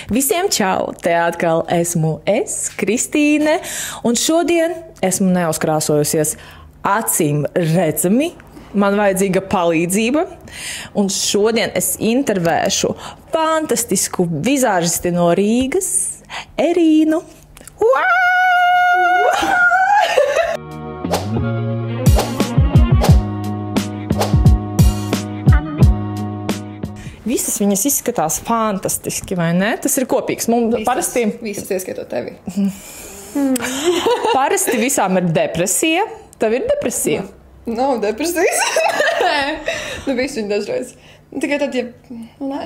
Visiem čau! Te atkal esmu es, Kristīne, un šodien esmu neuzkrāsojusies acīm redzami. Man vajadzīga palīdzība, un šodien es intervēšu fantastisku vizāžisti no Rīgas, Erīnu. Visas viņas izskatās fantastiski, vai ne? Tas ir kopīgs. Mums parasti... Visas ieskaitot tevi. Parasti visām ir depresija. Tev ir depresija? Nav depresijas. Nu, visu viņi dažreiz. Tikai tad, nē.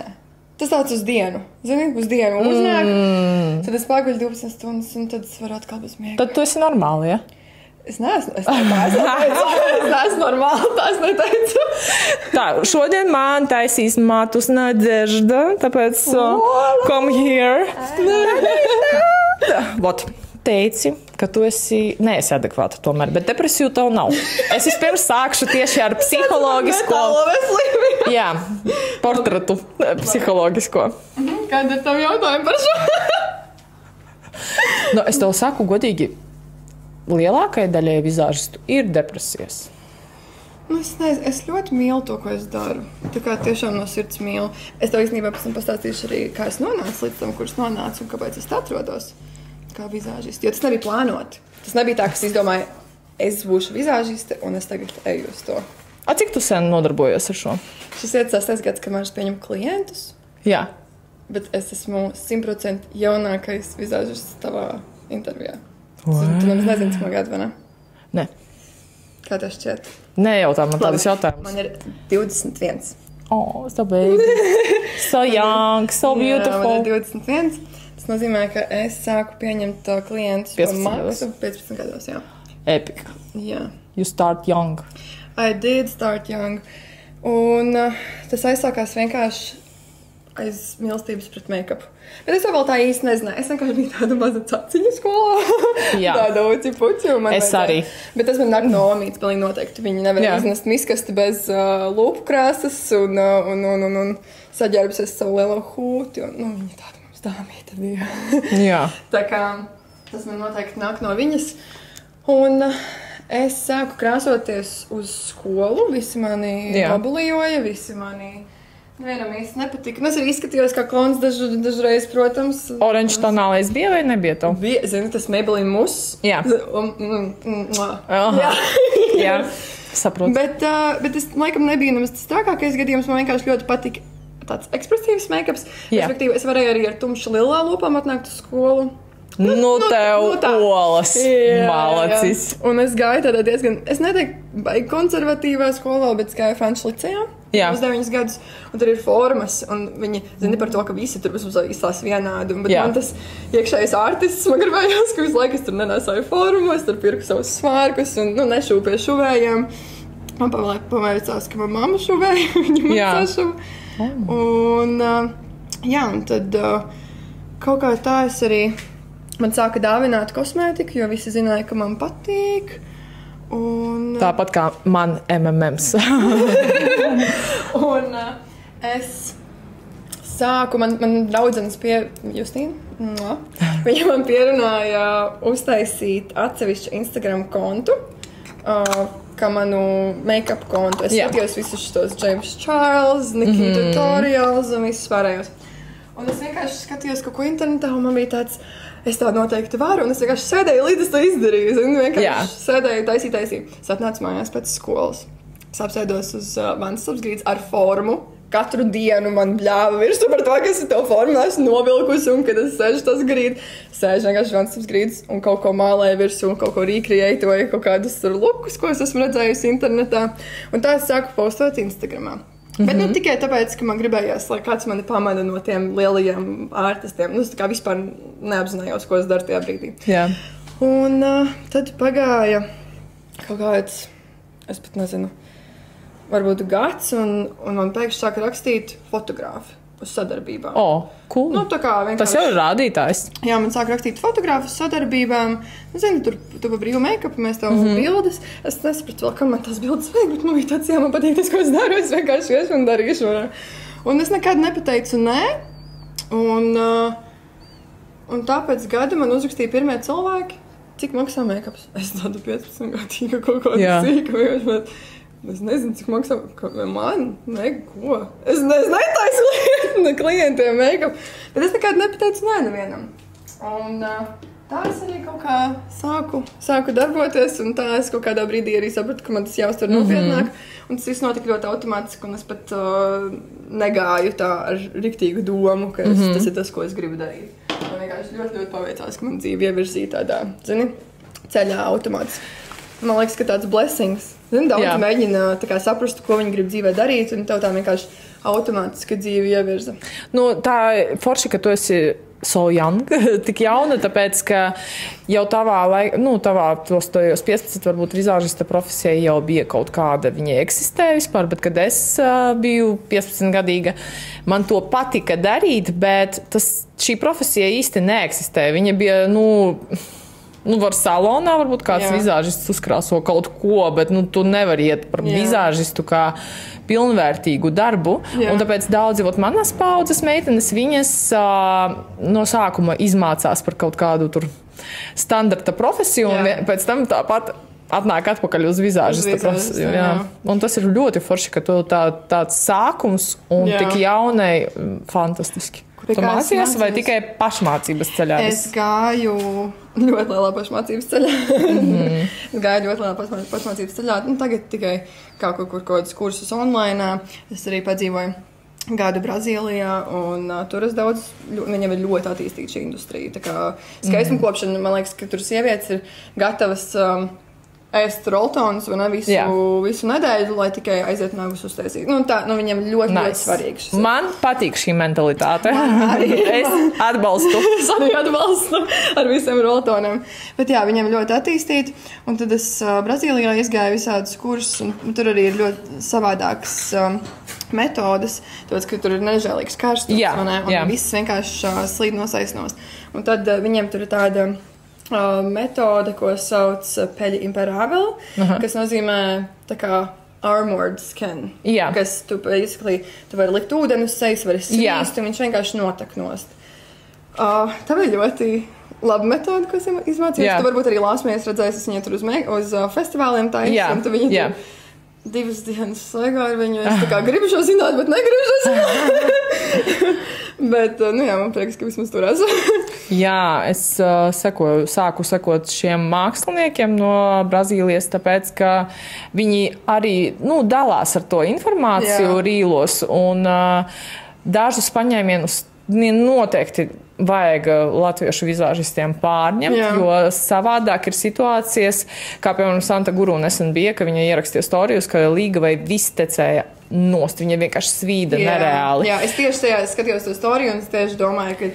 Tas tāds uz dienu. Zini, uz dienu uznāk. Tad es paguļu 12 stundas, un tad es varu atkal bez miega. Tad tu esi normāli, ja? Es neesmu normāli, tā es neteicu. Tā, šodien man taisīs matus Nadežda, tāpēc come here. Vot, teici, ka tu esi adekvāta tomēr, bet depresiju tev nav. Es vispirms sākšu tieši ar psiholoģisko. Jā, portretu psiholoģisko. Kāda ir tavu jautājumu par šo? Nu, es tev saku godīgi. Lielākajai daļai vizāžistu ir depresijas. Nu, es ļoti mīlu to, ko es daru. Tā kā tiešām no sirds mīlu. Es tev īstenībā pēc tam pastāstīšu arī, kā es nonācu līdz tam, kur es nonācu un kāpēc es atrodos kā vizāžisti. Jo tas nebija plānoti. Tas nebija tā, ka es izdomāju, es būšu vizāžiste un es tagad eju uz to. A, cik tu sen nodarbojies ar šo? Šis ir 6. gads, kamēr es pieņemu klientus. Jā. Bet es esmu 100% jaunākais vizāžists tavā intervijā. Tu nemaz nezini, cik man gadu, vai ne? Nē. Kā tev šķiet? Nejautā man tādas jautājumus. Man ir 21. Oh, so baby. So young, so beautiful. Jā, man ir 21. Tas nozīmē, ka es sāku pieņemt klientus par maksu 15 gados, jā. Epic. Jā. You start young. I did start young. Un tas aizsākās vienkārši aiz mīlestības pret make-upu. Bet es vēl tā īsti nezināju. Es vienkārši biju tāda maza caciņa skolā. Jā. Tāda uci-puci. Es arī. Bet tas man nāk no omītes, pilnīgi noteikti. Viņi nevar iznest miskasti bez lūpu krāsas un saģērbsies savu lielo hūti. Un, viņa tāda mums dāmīta bija. Jā. Tā kā tas man noteikti nāk no viņas. Un es sāku krāsoties uz skolu. Visi mani obulijoja, visi mani... Vienam īsti nepatika. Es arī izskatījos kā klons dažreiz, protams. Oranžs tonālais bija vai nebija tev? Bija, zini, tas Maybelline mus. Jā. Jā, saprotu. Bet es laikam nebija nemaz tas trakākais gadījums. Man vienkārši ļoti patika tāds ekspresīvs make-ups. Respektīvi, es varēju arī ar tumšu lilā lūpām atnākt uz skolu. Nu, tev olas malacis. Jā. Un es gāju tādā diezgan, es neteiktu, baigi konservatīvā skolā, bet es gāju Franču licejā. Jā. Uz 9 gadus. Un tur ir formas. Un viņi zina par to, ka visi tur būs izlās vienādi. Bet man tas iekšējais artists, man gribējās, ka visu laiku es tur nenesāju formu, es tur pirku savus svārkus un nešuvu pie šuvējiem. Man paveicās, ka man mamma šuvēja, viņa man sašuva. Un tad kaut kā tā es arī... Man sāka dāvināt kosmētiku, jo visi zināja, ka man patīk. Un... Tāpat kā man MMMs. Un es sāku, man draudzenes Justīna, viņa man pierunāja uztaisīt atsevišķu Instagram kontu, kā manu make-up kontu. Es skatījos visus šos James Charles, Nikki Tutorials un visus pārējos. Un es vienkārši skatījos kaut ko internetā, un man bija tāds... Es tā noteikti varu, un es vienkārši sēdēju, līdz es to izdarīju. Un vienkārši sēdēju, taisīju. Es atnācu mājās pēc skolas. Es apsēdos uz manas apsgrīdes ar formu. Katru dienu man bļāva virsū par to, ka es to formu esmu novilkusi, un kad es sēžu tas grīd, sēžu vienkārši manas apsgrīdes un kaut ko mālēju virsū, un kaut ko recreatoju, kaut kādus lukus, ko es esmu redzējusi internetā. Un tā es sāku postot Instagramā. Bet ne tikai tāpēc, ka man gribējās, lai kāds mani pamana no tiem lielajiem ārtistiem. Es tā kā vispār neapzinājos, ko es daru tajā brīdī. Jā. Un tad pagāja kaut kāds, es pat nezinu, varbūt gads, un man pēkšņi sāka rakstīt fotogrāfi uz sadarbībām. Cool. Nu, tā kā vienkārši... Tas jau ir rādītājs. Jā, man sāk rakstīt fotogrāfi uz sadarbībām. Zini, tur pa brīvu make-upu mēs tev bildes. Es nesapratu vēl, kam man tās bildes vajag, bet man bija tāds, jā, man patīk tas, ko es daru. Es vienkārši iešu un darīšu. Un es nekad nepateicu nē. Un Un tāpēc gada man uzrakstīja pirmie cilvēki, cik maksā make-ups. Es tādu 15 gadīgu kaut kādu sīku vienkārši, bet es nezinu, cik maksā man, neko. Es netaisu klientiem make-up, bet es nekad nepateicu nevienam. Un tā es arī kaut kā sāku darboties, un tā es kaut kādā brīdī arī sapratu, ka man tas jāuztver nopietnāk. Un tas viss notika ļoti automātiski, un es pat negāju tā ar riktīgu domu, ka tas ir tas, ko es gribu darīt. Man vienkārši ļoti paveicās, ka man dzīve ievirzīja tādā, ceļā automātiski. Man liekas, ka tāds blessings. Daudz mēģina tā kā saprast, ko viņi grib dzīvē darīt, un tev tā vienkārši automātiski dzīve ievirza. Nu, tā forši, ka tu esi so young, tik jauna, tāpēc, ka jau tavā 15, varbūt vizāžista profesija jau bija kaut kāda, viņa eksistēja vispār, bet kad es biju 15-gadīga, man to patika darīt, bet šī profesija īsti neeksistēja. Viņa bija, var salonā, varbūt kāds vizāžists uzkrāso kaut ko, bet tu nevari iet par vizāžistu kā pilnvērtīgu darbu. Un tāpēc daudzi manas paudzes meitenes, viņas no sākuma izmācās par kaut kādu tur standarta profesiju, un pēc tam tāpat atnāk atpakaļ uz vizāžista profesiju. Un tas ir ļoti forši, ka tu tāds sākums un tik jaunai fantastiski. Tu mācījies vai tikai pašmācības ceļā? Es gāju ļoti lielā pašmācības ceļā. Es gāju ļoti lielā pašmācības ceļā. Tagad tikai kaut kādus kursus online. Es arī padzīvoju gadu Brazīlijā, un tur es viņam ir ļoti attīstīta šī industrija. Tā kā skaistuma kopšana, man liekas, ka tur sievietes ir gatavas ēst roltonus vai ne visu nedēļu, lai tikai aiziet nagus uztaisīt. Viņam ļoti svarīgi šis. Man patīk šī mentalitāte. Es atbalstu. Es arī atbalstu ar visiem roltoniem. Bet viņam ļoti attīstīti. Un tad es Brazīlijā izgāju visādus kursus, un tur arī ir ļoti savādākas metodas, tāpēc, ka tur ir nežēlīgs karstums, un viss vienkārši slīd nosaisnos. Un tad viņiem tur ir tāda metode, ko sauc peļi imperābeli, kas nozīmē tā kā armored skin, kas tu vari likt ūdeni uz sejas, vari svīst, un viņš vienkārši notek nost. Tā bija ļoti laba metode, ko es izmācījos. Tu varbūt arī lāsmies redzēs, es viņu tur uz festivāliem taisa, un tu viņu tur 2 dienas svaigā ar viņu. Es tā kā gribu šo zināt, bet negribu šo zināt. Bet, man prieks, ka vismaz tur esmu. Es sāku sekot šiem māksliniekiem no Brazīlijas, tāpēc, ka viņi arī dalās ar to informāciju rīlos, un dažus paņēmienus noteikti vajag latviešu vizāžistiem pārņemt, jo savādāk ir situācijas, kā piemēram Santa Guru nesen bija, ka viņa ierakstīja storijus, ka līga vai viss tecēja nost, viņa vienkārši svīda nereāli. Es tieši tajā skatījos to storiju, un es tieši domāju, ka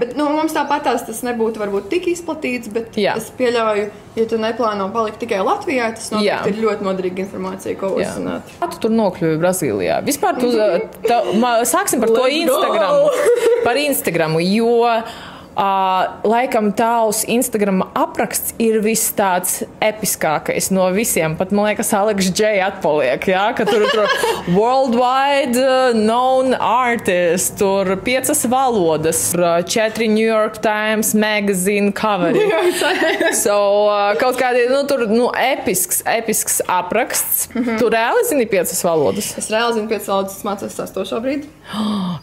bet mums tāpatās tas nebūtu varbūt tik izplatīts, bet es pieļauju, ja tu neplāno palikt tikai Latvijā, tas noteikti ir ļoti noderīga informācija, ko uzzināt. Kā tu tur nokļuvi Brazīlijā? Vispār sāksim par to Instagramu. Par Instagramu, jo laikam tavs Instagram apraksts ir viss tāds episkākais no visiem. Pat, man liekas, Alex J atpaliek, ka tur worldwide known artist, tur 5 valodas, 4 New York Times magazine coveri. Kaut kādi, tur, episks apraksts. Tu reāli zini 5 valodas? Es reāli zinu 5 valodas, es mācos 8. šobrīd.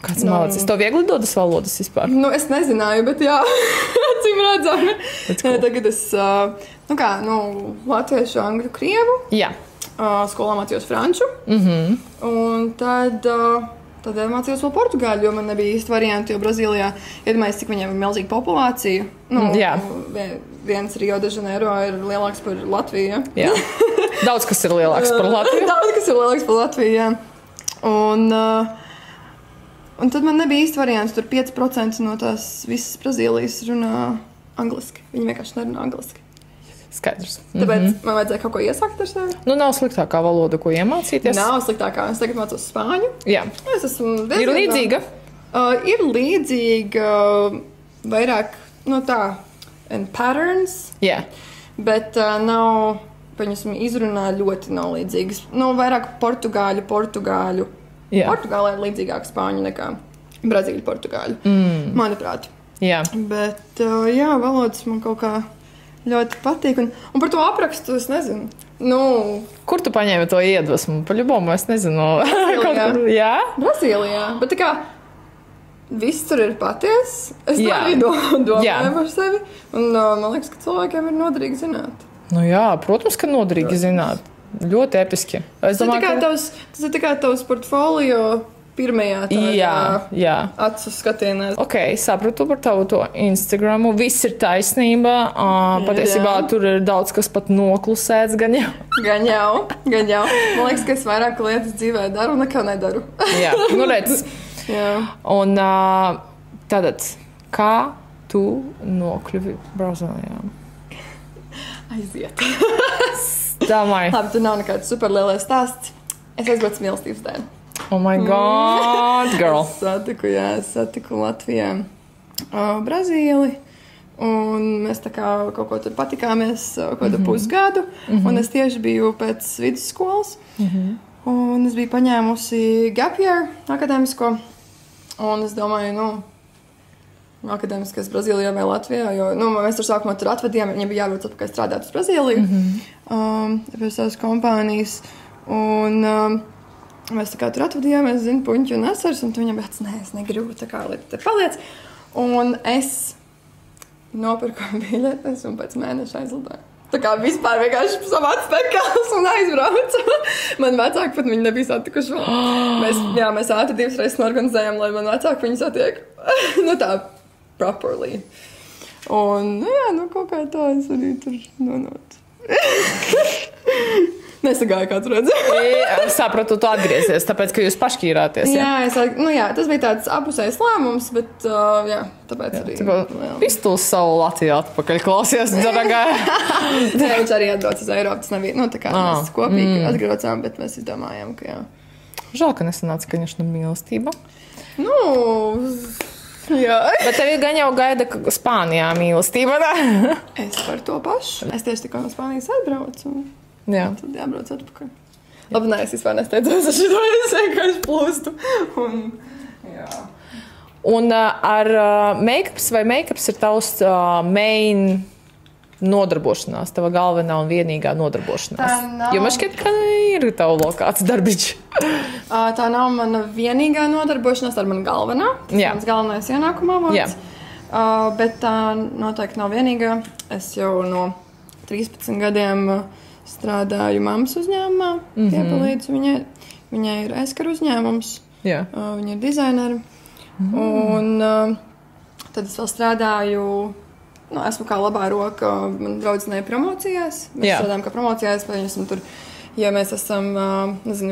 Kāds mācīs? Tev viegli dodas valodas vispār? Es nezināju, bet acīm redzami. Tagad es, latviešu, angļu, krievu. Skolā mācījos franču. Un tad mācījos vēl portugāļu, jo man nebija īsti varianti, jo Brazīlijā iedomājies, cik viņiem ir milzīga populācija. Viens Rio de Janeiro ir lielāks par Latviju. Daudz kas ir lielāks par Latviju. Daudz kas ir lielāks par Latviju, Un tad man nebija īsti variants, tur 5% no tās visas Brazīlijas runā angliski. Viņi vienkārši nerunā angliski. Skaidrs. Tāpēc man vajadzēja kaut ko iesākt ar sevi. Nav sliktākā valoda, ko iemācīties. Nav sliktākā. Es tagad mācos spāņu. Es esmu diezgan... Ir līdzīga? Ir līdzīga vairāk, and patterns. Bet nav, izrunā ļoti nav līdzīgas. Vairāk portugāļu. Portugālē ir līdzīgāk spāņu nekā Brazīļu portugāļu, manuprāt. Jā. Bet, jā, valodas man kaut kā ļoti patīk. Un par to aprakstu es nezinu. Kur tu paņēmi to iedvesmu? Paļubomu es nezinu. Jā? Brazīlijā. Bet tā kā viss tur ir patiesa. Es tā arī domāju par sevi. Un man liekas, ka cilvēkiem ir noderīgi zināt. Jā, protams, ka noderīgi zināt. Ļoti episki. Tas ir tā kā tavs portfolio pirmajā tādā acu skatienā. Ok, sapratu par tavu to Instagramu. Viss ir taisnība. Patiesībā tur ir daudz, kas pat noklusēts. Gan jau. Man liekas, ka es vairāk lietas dzīvē daru nekā nedaru. Jā, redz. Un tātad, kā tu nokļuvi Brazīlijā? Aiziet. Domāju. Labi, tur nav nekāds superlielais stāsts. Es aizbraucu mīlestības dēļ. Oh my God, girl. Es satiku Latvijā Brazīli. Un mēs tā kā kaut ko tur patikāmies kaut kādu pusgadu. Un es tieši biju pēc vidusskolas. Un es biju paņēmusi gap year akadēmisko. Un es domāju, akadēmiskais Brazīlijā vai Latvijā, jo mēs tur sākumā tur atvedījām, viņiem bija jābrauc atpakaļ strādāt uz Brazīliju, pēc tās kompānijas, un mēs tā kā tur atvedījāmies, puņķi un asars, un tu viņam bet, nē, es negribu, tā kā, lai te paliec, un es nopirku biļetes un pēc mēneša aizlidoju. Tā kā vispār vienkārši savāc pekals un aizbraucu. Man vecāki pat viņi nebija satikuši vēl. Mēs ātri 2 reizes norganizējām, lai man vecāki viņu satiek. Tā properly. Un, kaut kā tā es arī tur nonācu. Nesagāju, kā tu redzi. Sapratu, tu atgriezies, tāpēc, ka jūs pašķīrāties. Tas bija tāds apusējs lēmums, bet, tāpēc arī. Pistuls savu Latviju atpakaļ klausies, daragā. Viņš arī atbrauc uz Eiropu, tas nebija, tā kā mēs kopīgi atgraucām, bet mēs izdomājām, ka jā. Žēl, ka nesanāca, ka viņš mīlestība. Jā. Bet tevi gan jau gaida Spānijā mīlestība, ne? Es par to pašu. Es tieši tikko no Spānijas atbraucu. Jā. Tad jābrauc atpakaļ. Labi, es vispār nesteidzos, es vienkārši plūstu. Un ar make-ups vai make-ups ir tavs main nodarbošanās, tava galvenā un vienīgā nodarbošanās? Jo man šķiet, ka ir tava lokāts darbiņš. Tā nav mana vienīgā nodarbošanās, tā ir mana galvenā. Tas ir mans galvenais ienākuma avots. Bet tā noteikti nav vienīgā. Es jau no 13 gadiem strādāju mammas uzņēmumā, piepalīdzu viņai. Viņai ir aizkaru uzņēmums, viņa ir dizaineri. Un tad es vēl strādāju, esmu kā labā roka man draudzenei promocijās. Mēs strādājam kā promocijās, vai esam tur, ja mēs esam,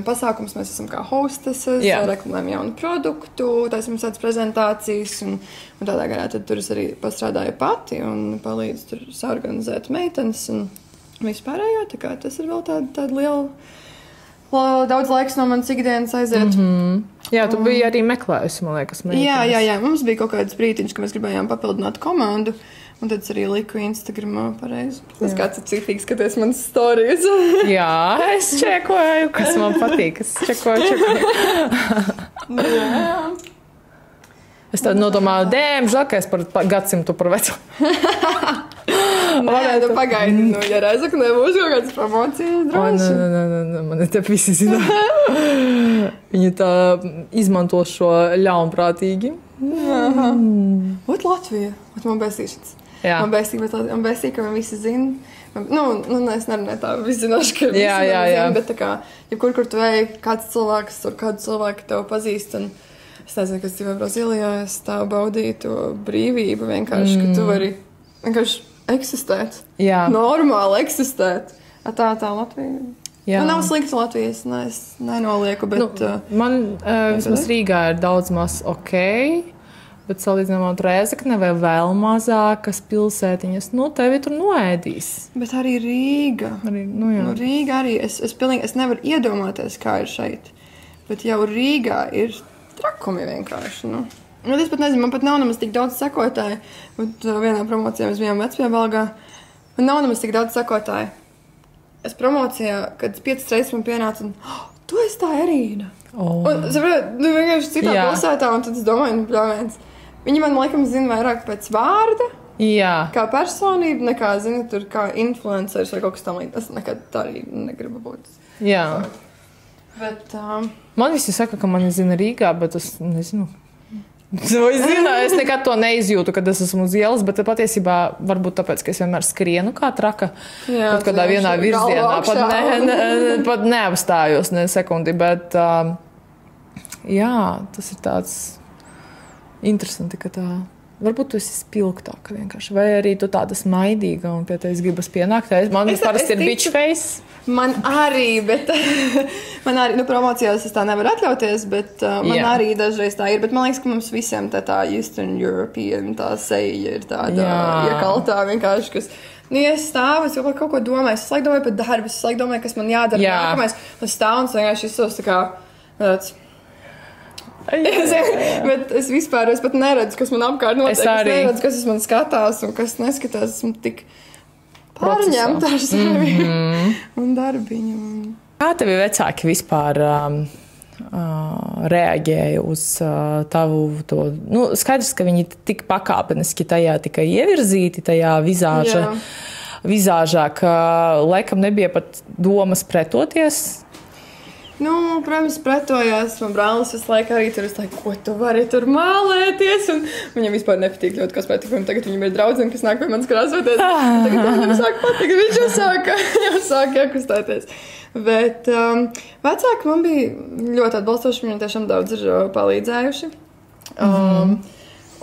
pasākums, mēs esam kā hosteses, reklamējam jaunu produktu, taisam tādas prezentācijas un tādā garā. Tad tur es arī pastrādāju pati un palīdzu tur saorganizēt meitenes un vispārējo, tā kā tas ir vēl tāda liela, daudz laiks no manas ikdienas aiziet. Jā, tu biji arī meklējusi, man liekas. Jā, mums bija kaut kāds brītiņš, ka mēs gribējām papildināt komandu, un tad es arī liku Instagramā pareizi. Es kāds ir citīgi skaties manas storijas. Jā, es čekoju, kas man patīk, es čekoju. Es tad nodomāju, žēl, ka es par gadsimtu par vecu. Nē, pagaidi, ja Reizekne nebūs kaut kādas promocijas, droši. Nē, man te visi zina. Viņi tā izmanto šo ļaunprātīgi. Ot Latvija, man bēsīšanas. Man bēsīja, ka man visi zina. Es nerunāju tā viszinoši, ka visi zina, bet tā kā, kur tu ej, kāds cilvēks tur, kādu cilvēku tev pazīst, un es nezinu, kas dzīvo Brazīlijā, es tā baudīju to brīvību vienkārši, ka tu vari vienkārši eksistēt. Normāli eksistēt. Tā Latvija. Man nav slikta Latvijas, es nenolieku, bet... Man vismaz Rīgā ir daudz maz bet salīdzinām ar Rēzekne vai vēl mazākas pilsētiņas, tevi tur noēdīs. Bet arī Rīga. Rīga arī. Es nevaru iedomāties, kā ir šeit. Bet jau Rīgā ir trakumi vienkārši, Es pat nezinu, man pat nav nemaz tik daudz sekotāju. Bet vienā promocijā mēs bijām Vecpiebalgā. Man nav nemaz tik daudz sekotāju. Es promocijā, kad 5 reizes man pienāca un, tu esi tā Erīna. Un, vienkārši citā pilsētā, un tad es domāju, bļāviens, Viņi man, laikam, zina vairāk pēc vārda, kā personība, nekā, zina, tur kā influenceris vai kaut kas tam līdz. Es nekad tā arī negribu būt. Jā. Bet, man visi saka, ka mani zina Rīgā, bet es nezinu. Es nekad to neizjūtu, kad es esmu uz ielas, bet patiesībā varbūt tāpēc, ka es vienmēr skrienu kā traka kaut kādā vienā virzienā. Pat neapstājos ne sekundi, bet jā, tas ir tāds interesanti, ka tā... Varbūt tu esi spilgtāka vienkārši. Vai arī tu tāda smaidīga un pie tevis gribas pienākt. Man parasti ir bitch face. Man arī, bet promocijās es tā nevaru atļauties, bet man arī dažreiz tā ir. Bet man liekas, ka mums visiem tā Eastern European tā seja ir tāda iekaltā vienkārši, kas... es stāvu, es kaut ko domāju, es laik domāju par darbu, es laik domāju, kas man jādara nākamais. Es stāvu un vienkārši izsos tā kā... Bet es vispār pat neredzu, kas man apkārt notiek. Es neredzu, kas man skatās un kas neskatās. Esmu tik pārņemta ar sevi un darbiņu. Kā tevi vecāki vispār reaģēja uz tavu to... Skaidrs, ka viņi tik pakāpeniski tajā tikai ievirzīti, tajā vizāžā, ka laikam nebija pat domas pretoties. Protams, pretojās. Man brālis visu laiku arī tur, ko tu vari tur mālēties. Un viņam vispār nepatīk ļoti kosmētika. Tagad viņam ir draudzene, kas nāk pie manis krāsoties. Tagad viņam sāk patikt, viņš jau sāk iekustēties. Bet vecāki man bija ļoti atbalstoši. Viņi tiešām daudz ir palīdzējuši.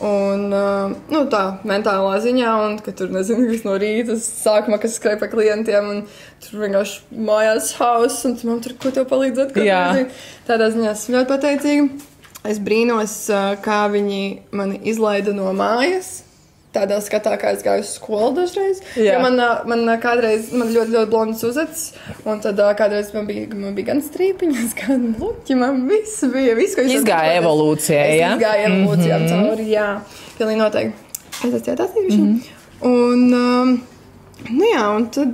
Un tā mentālā ziņā, un ka tur nezinu, kas no rīta sākumā, kas skrēja pa klientiem, un tur vienkārši mājās hauss, un man tur, ko tev palīdzēt, tādā ziņā esmu ļoti pateicīga. Es brīnos, kā viņi mani izlaida no mājas, tādā skatā, kā es gāju uz skolu dažreiz. Jo man kādreiz, man ļoti blondas uzets, un tad kādreiz man bija gan strīpiņas, gan luķi, man viss bija, ko es izgāja evolūcijā, Es izgāju evolūcijā cauri, pilnīgi noteikti. Es esmu attīstījuši. Un, un tad,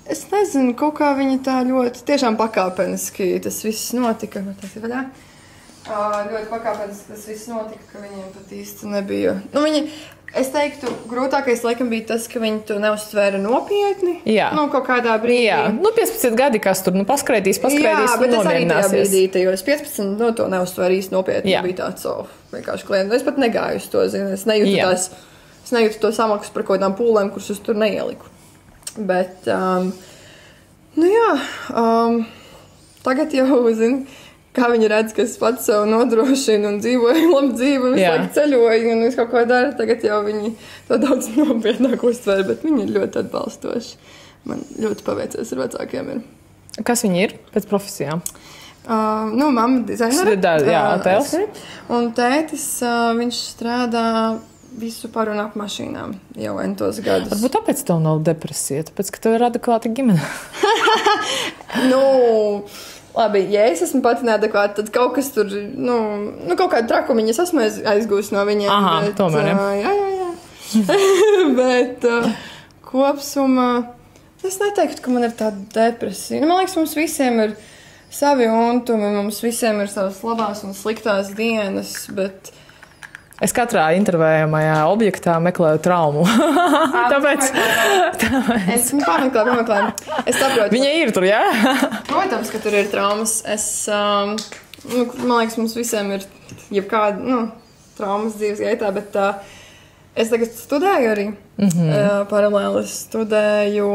es nezinu, kaut kā viņi tā ļoti, tiešām pakāpeniski tas viss notika, ļoti pakāpeniski tas viss notika, ka viņiem pat īsti nebija. Es teiktu, grūtākais laikam bija tas, ka viņi to neuztvēra nopietni. Kaut kādā brīdī. 15 gadi, kas tur paskraidīs un nomierināsies. Bet es arī tajā brīdī, tajos 15, to neuztvēra īsti nopietni. Bija tāds, vienkārši klienti. Es pat negāju uz to, es nejūtu to samaksu par kaut kādām pūlēm, kuras es tur neieliku. Bet, tagad jau, kā viņi redz, ka es pats sev nodrošinu un dzīvoju labu dzīvi un visu laiku ceļoju un visu kaut ko dara. Tagad jau viņi to daudz nopietnāk uztver, bet viņi ir ļoti atbalstoši. Man ļoti paveicies ar vecākiem. Kas viņi ir pēc profesijām? Mamma dizainere. Tēvs. Un tētis, viņš strādā visu par un ap mašīnām jau entos gadus. Varbūt tāpēc tev nav depresija, tāpēc, ka tev ir adekvāta ģimene. Labi, ja es esmu pati neadekvāta, tad kaut kas tur, kaut kāda trakumiņa es esmu aizgūst no viņiem. Bet, tomēr, jā. Bet kopsumā es neteiktu, ka man ir tāda depresija. Man liekas, mums visiem ir savi untumi, mums visiem ir savas labās un sliktās dienas, bet... Es katrā intervējamajā objektā meklēju traumu. Tāpēc. Es pameklēju. Es saprotu. Viņa ir tur, jā? Protams, ka tur ir traumas. Man liekas, mums visiem ir jebkāda, traumas dzīves gaitā, bet es tagad studēju arī. Paralēli es studēju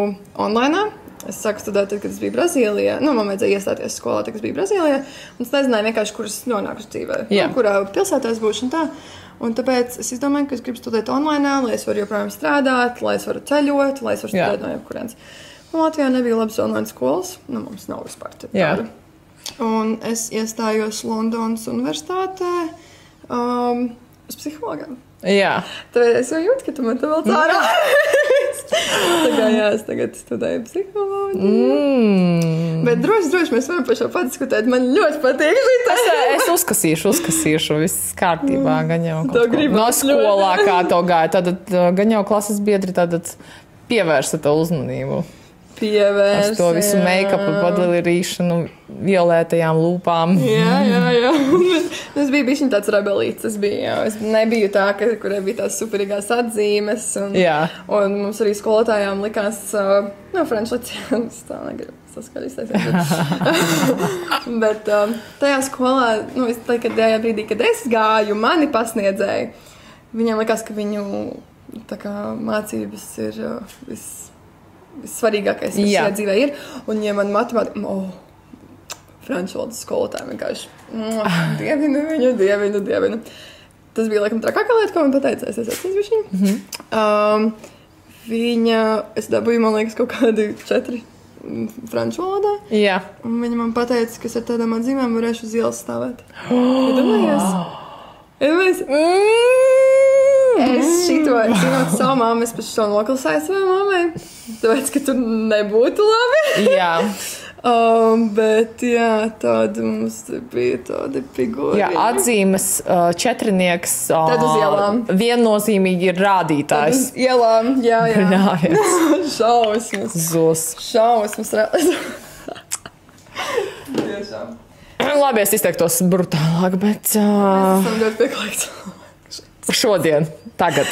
online. Es sāku studēt, tad, kad es biju Brazīlijā. Man vajadzēja iestāties skolā, tad, kad es biju Brazīlijā. Un es nezināju vienkārši, kur es nonākušu dzīvē. Kurā pilsētā es būšu un tā. Un tāpēc es izdomāju, ka es gribu studēt online, lai es varu joprojām strādāt, lai es varu ceļot, lai es varu studēt no jebkurienes. Un Latvijā nebija labas online skolas. Mums nav vispār tāda. Un es iestājos Londonas universitātē uz psihologām. Tāpēc es jau jūtu, ka tu man te vēl cārā. Es tagad studēju psiholoģiju. Bet droši mēs varam par šo padiskutēt. Man ļoti patīk šī. Es uzkasīšu. Viss kārtībā. Gan jau no skolā, kā to gāja. Tad gan jau klases biedri pievērsa to uzmanību. pievērsa. Ar to visu make-upu, padelīšanu, violētajām lūpām. Jā. Es biju bišķiņ tāds rebelīts. Es nebiju tā, kurai bija tās superīgās atzīmes. Un mums arī skolotājām likās, franču licējums, tā negribu saskaļi iztaisīt. Bet tajā skolā, tajā brīdī, kad es gāju, mani pasniedzēji, viņiem likās, ka viņu tā kā mācības ir vissvarīgākais, kas šajā dzīvē ir. Un, ja man matemātika, franču valodas skolotāji vienkārši dievinu. Tas bija, laikam, trakākā lieta, ko man pateica. Es atceros viņu. Es dabūju, man liekas, kaut kādi 4 franču valodā. Jā. Un viņa man pateica, ka ar tādām atzīmēm varēšu uz ielas stāvēt. Iedomājies? Es šito, zinot savu māmu, es pēc šo noklusēju savai mammai, tāpēc, ka tur nebūtu labi. Jā. Bet, jā, tāda mums bija tāda figūra. Jā, atzīmes četrinieks. Tad uz ielām. Viennozīmīgi ir rādītājs. Tad uz ielām, jā. Šausmas. Zos. Šausmas. Tiešām. Labi, es izteiktos brutālāk, bet... Mēs esam ļoti pieklājīgi. Šodien, tagad.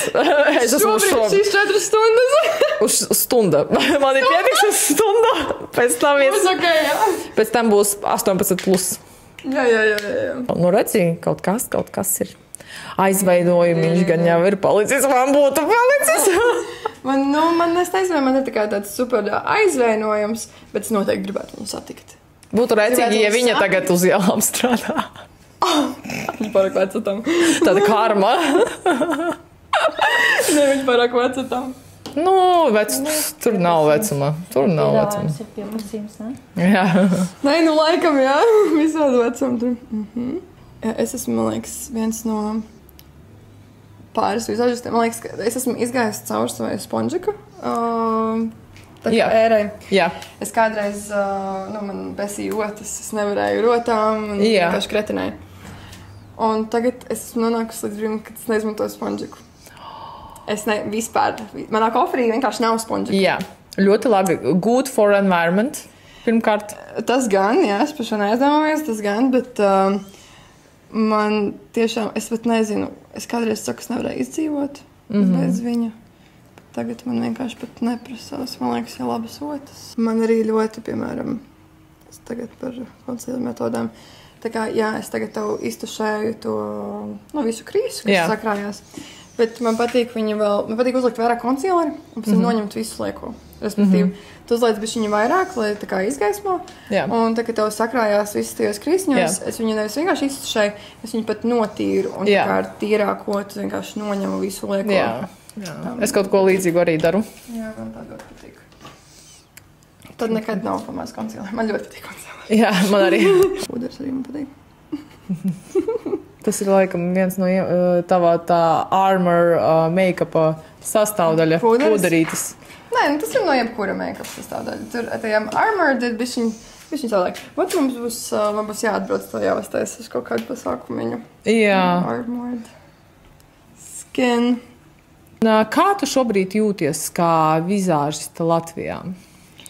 Es esmu šīs 4 stundas. Uz stunda. Man ir pietiks uz stundu. Pēc tam būs 18 plus. Jā. Nu, redzi, kaut kas ir aizveidojumiņš, gan jau ir palicis. Man būtu palicis. Man nestaisnē, man ir tāds super aizvainojums, bet es noteikti gribētu viņu satikt. Būtu rēcīgi, ja viņa tagad uz ielām strādā. Viņa pārāk veca tam. Tāda karma. Ne, viņa pārāk veca tam. Nu, tur nav vecuma. Piedāvājums ir pie musīms, ne? Jā. Nē, laikam, jā. Visādi vecuma tur. Jā, es esmu, man liekas, viens no pāris vizāžistiem. Man liekas, ka es esmu izgājis caur savai sponžiku. Tā kā ērai. Jā. Es kādreiz, man besīja otas, es nevarēju rotām un vienkārši kretinēju. Un tagad es esmu nonākusi līdz brīdim, kad es neizmantoju sponžiku. Vispār, manā kofrī vienkārši nav sponžiku. Jā, ļoti labi. Good for environment, pirmkārt. Tas gan, jā, es par šo neaizdomājies, tas gan, bet man tiešām, es pat nezinu, es kādreiz saku, es nevarēju izdzīvot bez viņa. Tagad man vienkārši pat neprasās. Man liekas, ja labas otas. Man arī ļoti, piemēram, es tagad par konceļu metodām. Tā kā, jā, es tagad tev iztušēju to visu krīsu, kas sakrājās. Bet man patīk uzlikt vairāk konceļeri un pēc tam noņemt visu lieko. Respektīvi, tu uzliec bišķiņu vairāk, lai tā kā izgaismo. Jā. Un tā, kad tev sakrājās visas tajos krīsņos, es viņu nevis vienkārši iztušēju, es viņu pat notīru un tā kā ar tīrāko tu vienkārši noņemu visu lieko. Jā. Es kaut ko līdzīgu arī daru. Jā, man tā ļoti patīk. Tad nekad nav pamēs konceļeri. Man ļoti patīk konceļeri. Jā, man arī. Puders arī man patīk. Tas ir laikam viens no tavā tā armor make-upa sastāvdaļa. Puderītis. Nē, tas ir no jebkura make-up sastāvdaļa. Tur tajām armor ir bišķiņ savādāk. Vat mums būs jāatbrauc to jāvastais uz kaut kādu pasākumiņu. Jā. Armored skin. Kā tu šobrīd jūties kā vizāžista Latvijā?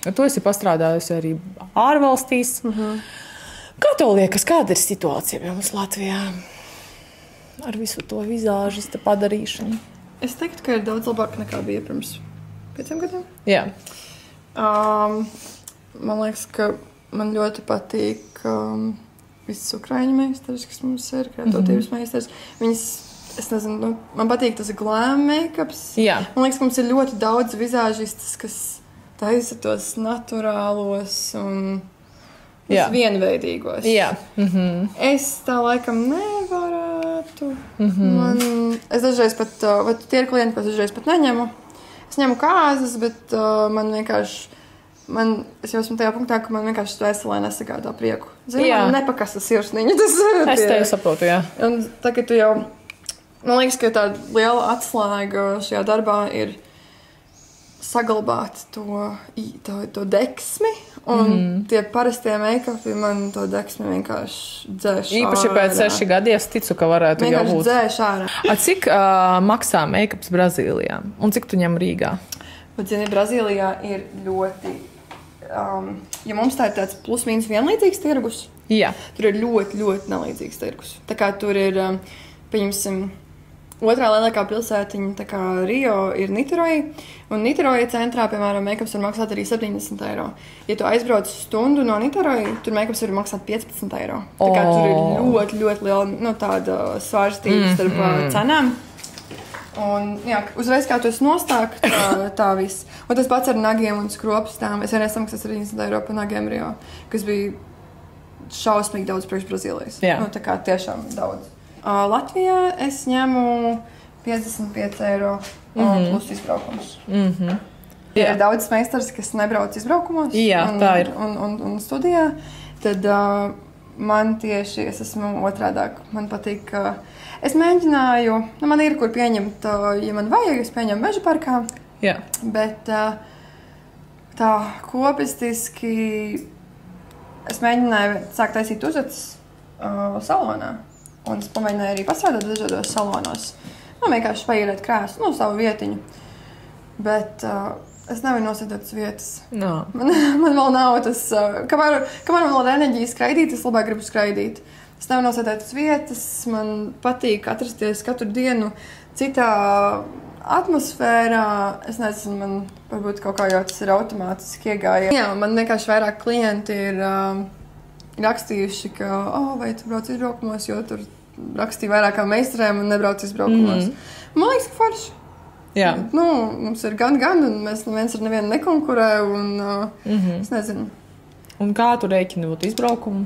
Tu esi pastrādājusi arī ārvalstīs. Kā tev liekas, kāda ir situācija pie mums Latvijā ar visu to vizāžista padarīšanu? Es teiktu, ka ir daudz labāk nekā bija pirms 5 gadiem. Jā. Man liekas, ka man ļoti patīk visas ukraiņu meistaris, kas mums ir, kreatīvas meistaris. Viņas, es nezinu, man patīk tas glam make-ups. Jā. Man liekas, ka mums ir ļoti daudz vizāžistas, kas taisa tos naturālos un vienveidīgos. Jā. Es tā laikam nevarētu. Es dažreiz pat, tie ir klienti, ko es dažreiz pat neņemu. Es ņemu kāzas, bet man vienkārši, es jau esmu tajā punktā, ka man vienkārši dvēselē nesagādā prieku. Zini, man nepakasa sirsniņa. Es tevi saprotu, jā. Un tagad tu jau, man liekas, ka tā liela atslēga šajā darbā ir saglabāt to deksmi, un tie parastie make-upi man to deksmi vienkārši dzēš ārā. Īpaši pēc 6 gadiem es ticu, ka varētu jau būt. Vienkārši dzēš ārā. Cik maksā make-ups Brazīlijā? Un cik tu ņem Rīgā? Bet, zini, Brazīlijā ir ļoti ja mums tā ir tāds plus-mínus vienlīdzīgs tirgus, Jā. tur ir ļoti, ļoti nelīdzīgs tirgus. Tā kā tur ir, pieņemsim, otrā lielākā pilsētiņa, tā kā Rio, ir Niteroja, un Niteroja centrā, piemēram, make-ups var maksāt arī 70 eiro. Ja tu aizbrauc stundu no Niteroja, tur make-ups var maksāt 15 eiro. Tā kā tur ir ļoti, ļoti liela, tāda svārstība starp cenām. Un, jā, uzreiz kā tu esi nostāk, tā viss. Un tas pats ar nagiem un skropstām. Es vienreiz samaksāju 70 eiro par nagiem Rio, kas bija šausmīgi daudz priekš Brazīlijas. Tā kā tiešām daudz. Latvijā es ņemu 55 eiro plus izbraukums. Ja ir daudz meistars, kas nebrauc izbraukumos tā ir. Un studijā, tad man tieši, es esmu otrādāk. Man patīk, ka es mēģināju, man ir kur pieņemt, ja man vajag, es pieņemu Meža parkā. Jā. Bet tā kopistiski es mēģināju sākt taisīt uzacis salonā. Un es pamēģināju arī pastrādāt dažādos salonos. Vienkārši paīrēt krēslu, savu vietiņu. Bet es nevaru nosēdēt uz vietas. No. Man vēl nav tas, kamēr man vēl ir enerģija skraidīt, es labāk gribu skraidīt. Es nevaru nosēdēt uz vietas, man patīk atrasties katru dienu citā atmosfērā. Es nezinu, man varbūt kaut kā jau tas ir automātiski iegājies. Jā, man vienkārši vairāk klienti ir rakstījuši, ka, vai tu brauc izbraukumos, jo tur rakstīja vairākām meistarēm un nebrauc izbraukumos. Man liekas, ka forši. Jā. Mums ir gan, un mēs neviens ar nevienu nekonkurē, un es nezinu. Un kā tu rēķini būtu izbraukumu?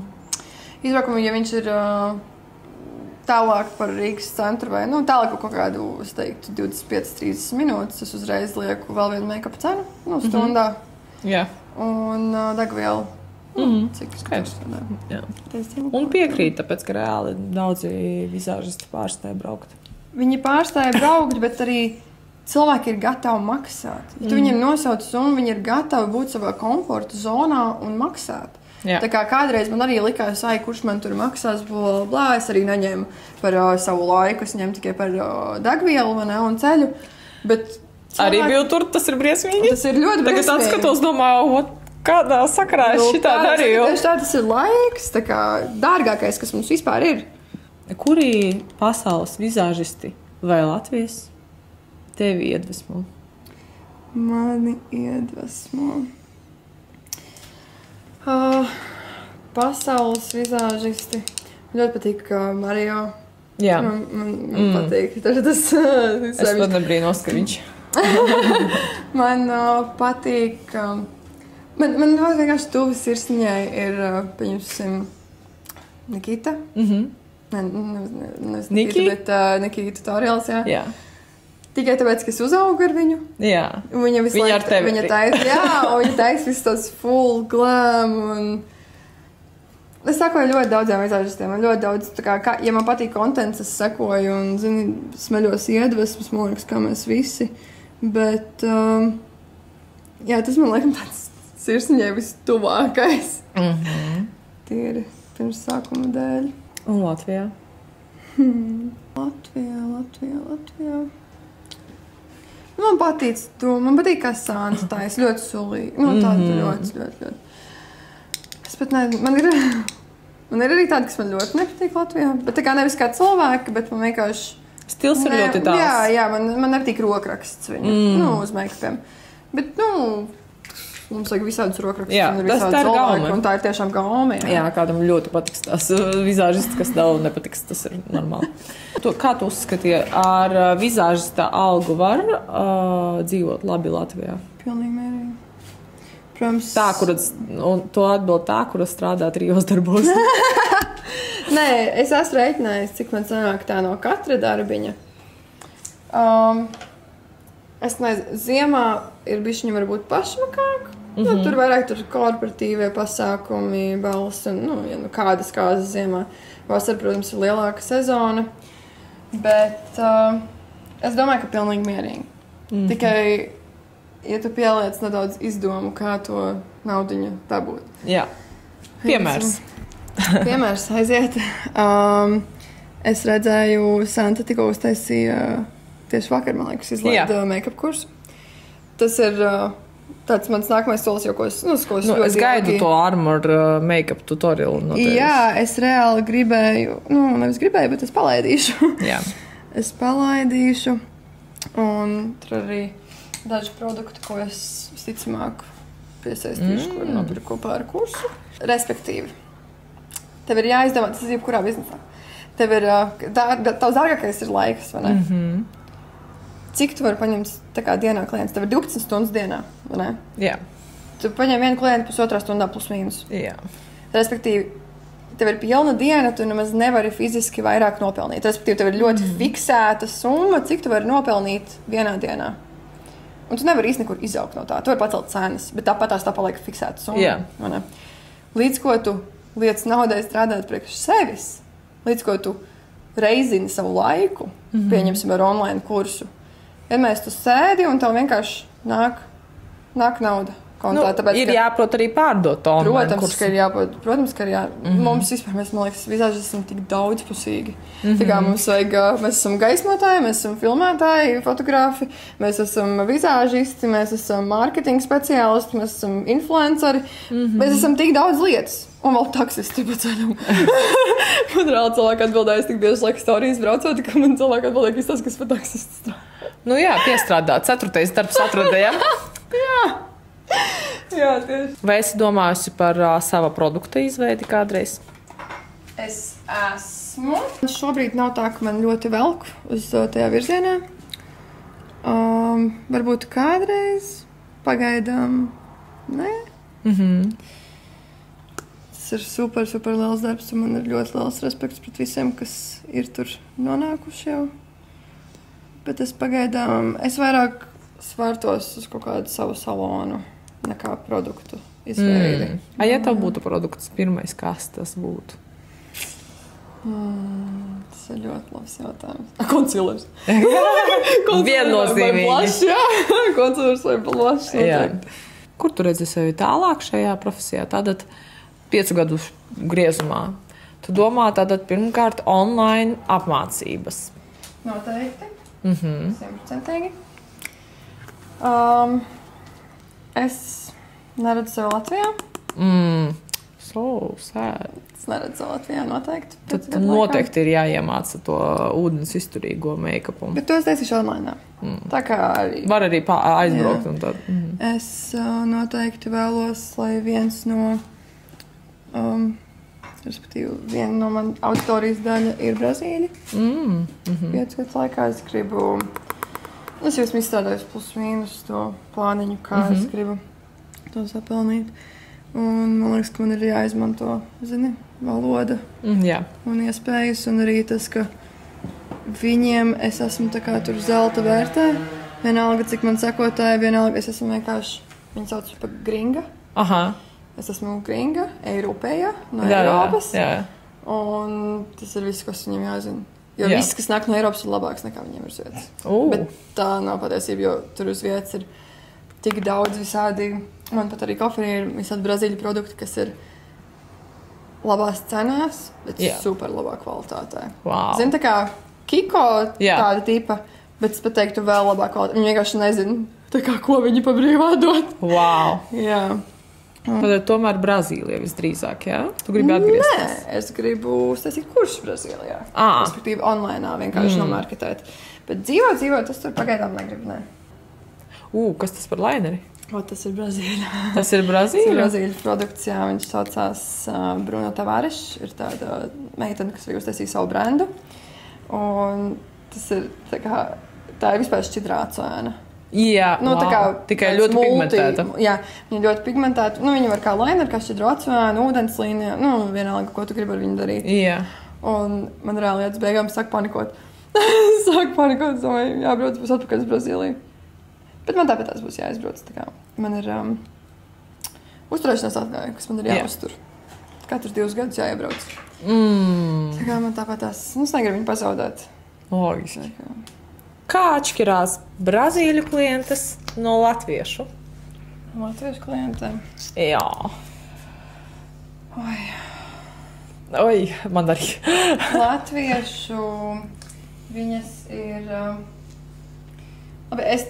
Izbraukumu, ja viņš ir tālāk par Rīgas centru vai, tālāk par kaut kādu, es teiktu, 25-30 minūtes, es uzreiz lieku vēl vienu make-up cenu, stundā. Jā. Un degvielu. Cik skaidrs. Un piekrīt, tāpēc, ka reāli daudzi vizāžisti pārstāja braukt. Viņi pārstāja braukt, bet arī cilvēki ir gatavi maksāt. Ja tu viņiem nosauc summu, viņi ir gatavi būt savā komforta zonā un maksāt. Jā. Tā kā kādreiz man arī likās, kurš man tur maksās, blā, es arī neņēmu par savu laiku, es ņēmu tikai par degvielu un ceļu. Bet cilvēki... Arī biju tur, tas ir briesmīgi. Tas ir ļoti briesmīgi. Tagad atskatos, domāju, kādā sakarā es šitā darīju. Tas ir laiks, tā kā dārgākais, kas mums vispār ir. Kuri pasaules vizāžisti vai Latvijas tevi iedvesmo? Mani iedvesmo. Pasaules vizāžisti. Man ļoti patīk Mario. Jā. Man patīk. Tas es pat nebrīnos, ka viņš. Man patīk... Man vienkārši tuvu sirsniņai ir, pieņemsim, Nikita. Nevis Nikita, bet Nikita Torjals, jā. Tikai tāpēc, ka es uzaugu ar viņu. Jā. Viņa ar tevi. Viņa taisa visu tāds full glam. Un... Es sakoju ļoti daudziem vizāžistiem. Man ļoti daudz, ja man patīk kontents, es sekoju un, smeļos iedvesmas, man liekas, kā mēs visi. Bet, jā, tas man liekas tāds sirsniņai vistuvākais. Tīri pirms sākuma dēļ. Un Latvijā? Latvijā. Man patīk, kā Sāns taisa, ļoti sulīgi. Tāda ļoti. Es pat nezinu, man ir arī tāda, kas man ļoti nepatīk Latvijā. Bet tā kā nevis kā cilvēki, bet man vienkārši... Stils ir ļoti tāds. Jā, man nepatīk rokraksts viņu, uz make-upiem. Bet, mums vajag visādus rokrakstus. Jā, tas tā ir gaume. Un tā ir tiešām gaume. Jā, kādam ļoti patiks tās vizāžists, kas tev nepatiks, tas ir normāli. Kā tu uzskatīji, ar vizāžista algu var dzīvot labi Latvijā? Pilnīgi mierīgi. Protams. Un to atbild tā, kura strādā trijos darbos. Nē, es esmu rēķinājis, cik man sanāk tā no katra darbiņa. Es nezinu, ziemā ir bišķiņi varbūt pašmakāk. Tur vairāk korporatīvie pasākumi, balss un, kādas ziemā. Vasarā, protams, ir lielāka sezona. Bet es domāju, ka pilnīgi mierīgi. Tikai, ja tu pieliec nedaudz izdomu, kā to naudiņu dabūt. Jā. Piemērs. Piemērs aiziet. Es redzēju, Santa tikko uztaisīja tieši vakar, man liekas, izlaida make-up kursu. Tas ir tāds mans nākamais solis, jo ko es es gaidu to Armor make-up tutorial. Jā, es reāli gribēju, nevis gribēju, bet es palaidīšu. Jā. Es palaidīšu, un tur arī daži produkti, ko es visticamāk piesaistīšu, ko nopirku kopā ar kursu. Respektīvi, tev ir jāizdomā, tas ir jebkurā biznesā. Tev ir, tavs dārgākais ir laiks, vai ne? Cik tu vari paņemt tā kā dienā klients? Tev ir 12 stundas dienā, vai ne? Jā. Tu paņem vienu klientu pusotrā stundā plus mīnus. Jā. Respektīvi, tev ir pilna diena, tu nemaz nevari fiziski vairāk nopelnīt. Respektīvi, tev ir ļoti fiksēta summa, cik tu vari nopelnīt vienā dienā. Un tu nevari īsti nekur izaugt no tā. Tu vari pacelt cenas, bet tāpat tā paliek fiksēta summa. Jā. Vai ne? Līdz ko tu liec naudai strādāt priekš sevis, līdz ko tu reizini savu laiku, pieņemsim ar online kursu. Vienmēr tu sēdi un tev vienkārši nāk nauda kontā. Tāpēc, ir jāprot arī pārdot to online kursu. Protams, ka ir jā. Mums vispār, man liekas, vizāži esam tik daudzpusīgi. Tā kā mums vajag, mēs esam gaismotāji, mēs esam filmētāji, fotografi, mēs esam vizāžisti, mēs esam mārketinga speciālisti, mēs esam influenceri. Mēs esam tik daudz lietas. Un vēl taksisti pa ceļam. Man reāli cilvēki atbildēja, es tik bieži laiku storijas braucot, ka man cilvēki atbildēja, ka es tas, kas pa taksisti strādā. Piestrādā. 4. darbs atradējām. Jā, tieši. Vai esi domājusi par sava produkta izveidi kādreiz? Es esmu. Šobrīd nav tā, ka man ļoti velk uz tajā virzienā. Varbūt kādreiz. Pagaidām. Nē. Tas ir super liels darbs, un man ir ļoti liels respekts pret visiem, kas ir tur nonākuši jau. Bet es vairāk svārtos uz kaut kādu savu salonu nekā produktu izveidi. Ja tev būtu produkts pirmais, kas tas būtu? Tas ir ļoti labs jautājums. Konsilers. Viennozīmīgi. Konsilers vai blušs. Kur tu redzi sevi tālāk šajā profesijā? Tātad 5 gadu griezumā. Tu domā tātad pirmkārt online apmācības. Noteikti. 100%. Es neredzu sevi Latvijā. So sad. Es neredzu sevi Latvijā noteikti. Tad noteikti ir jāiemāca to ūdens izturīgo make-upu. Bet to es taisīšu online. Tā kā arī. Var arī aizbraukt un tad. Es noteikti vēlos, lai viens no respektīvi, viena no man auditorijas daļa ir Brazīļa. 5 gadu laikā es gribu, es jau esmu izstrādājusi plus mīnus to plāniņu, kā es gribu to sapelnīt. Un man liekas, ka man ir jāizmanto, valoda un iespējas, un arī tas, ka viņiem es esmu tā kā tur zelta vērtē. Vienalga, cik man sekotāji, vienalga, es esmu vienkārši, viņi sauc par gringa. Es esmu gringa, Eiropēja, no Eiropas. Jā. Un tas ir viss, kas viņiem jāzina. Jo viss, kas nāk no Eiropas, ir labāks nekā viņiem ir uz vietas. Bet tā nav patiesība, jo tur uz vietas ir tik daudz visādi. Man pat arī koferi ir visādi Brazīļu produkti, kas ir labās cenās, bet super labā kvalitātē. Zini, tā kā Kiko tāda tipa, bet es pat teiktu vēl labā kvalitātē. Viņi vienkārši nezina, tā kā, ko viņi pa brīvā dod. Jā. Tad tomēr Brazīlijā visdrīzāk, jā? Tu gribi atgriezties? Nē, es gribu uztaisīt kursus Brazīlijā. Respektīvi online vienkārši nomarketēt. Bet dzīvot, tas tur pagaidām negribu, nē. Kas tas par laineri? Tas ir Brazīļa. Tas ir Brazīļa? Tas ir Brazīļa produkts, jā. Viņš saucās Bruno Tavares. Ir tāda meitene, kas vajag uztaisīt savu brendu. Un tas ir tā ir vispār šķidrācēna. Jā, tā kā tikai ļoti pigmentēta. Jā, viņa ļoti pigmentēta. Viņa var kā laineri, kā šķidrācēna, ūdenslīnija. Vienalga, ko tu gribi ar viņu darīt. Jā. Un man reāli līdz beigām sāk panikot. Es domāju, jābrauc būs atpakaļ uz Brazīliju. Bet man tāpēc būs jāizbrauc. Man ir uzturēšanās atļauja, kas man ir jāuztur. Katrs 2 gadus jāiebrauc. Tā kā man tāpēc es negribu viņu pazaudēt. Logiski. Kā atšķirās Brazīļu klientes no latviešu? Latviešu klientiem? Jā. Oi, man arī. Latviešu viņas ir Labi, es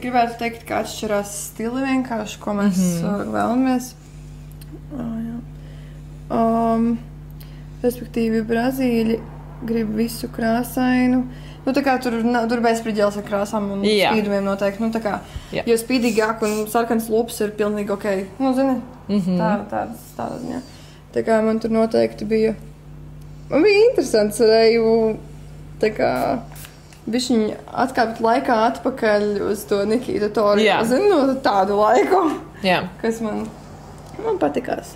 gribētu teikt, ka atšķirās stili vienkārši, ko mēs vēlamies. Respektīvi, Brazīļi grib visu krāsainu. Nu, tā kā tur bezspriģēls ar krāsām un spīdumiem noteikti. Nu, tā kā, jo spīdīgāk un sarkans lupas ir pilnīgi ok. Nu, zini, tāda ziņā. Tā kā man tur noteikti bija... Man bija interesants, varēju tā kā bišķiņ atkāpt laikā atpakaļ uz to Nikita Tori. Zini, no tādu laiku, kas man patikās.